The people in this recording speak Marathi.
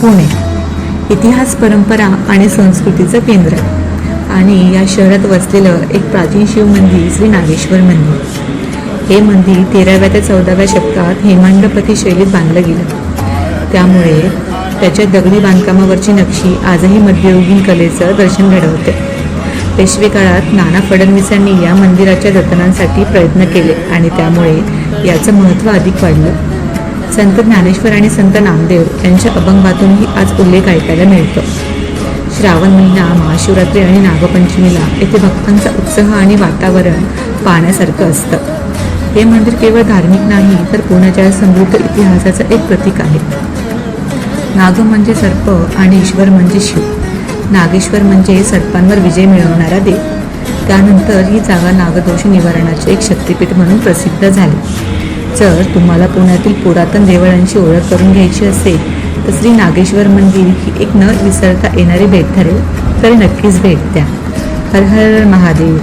पुणे इतिहास, परंपरा आणि संस्कृतीचं केंद्र आणि या शहरात वसलेलं एक प्राचीन शिव मंदिर श्री नागेश्वर मंदिर. हे मंदिर 13व्या ते 14व्या शतकात हेमाडपंथी शैलीत बांधलं गेलं. त्यामुळे त्याच्या दगडी बांधकामावरची नक्षी आजही मध्ययुगीन कलेचं दर्शन घडवते. पेशवे काळात नाना फडणवीसांनी या मंदिराच्या जतनासाठी प्रयत्न केले आणि त्यामुळे याचं महत्त्व अधिक वाढलं. संत ज्ञानेश्वर आणि संत नामदेव यांच्या अभंगातूनही आज उल्लेख ऐकायला मिळतो. श्रावण महिना, महाशिवरात्री आणि नागपंचमीला येथे भक्तांचा उत्साह आणि वातावरण पाहण्यासारखं असतं. हे मंदिर केवळ धार्मिक नाही तर पुण्याच्या समृद्ध इतिहासाचं एक प्रतीक आहे. नाग म्हणजे सर्प आणि ईश्वर म्हणजे शिव. नागेश्वर म्हणजे सर्पांवर विजय मिळवणारा देव. त्यानंतर ही जागा नागदोष निवारणाचे एक शक्तिपीठ म्हणून प्रसिद्ध झाली. जर तुम्हाला पुण्यातील पुरातन देवळांची ओळख करून घ्यायची असेल तर श्री नागेश्वर मंदिर ही एक न विसरता येणारी भेट ठरेल. तर नक्कीच भेट द्या. हर हर महादेव.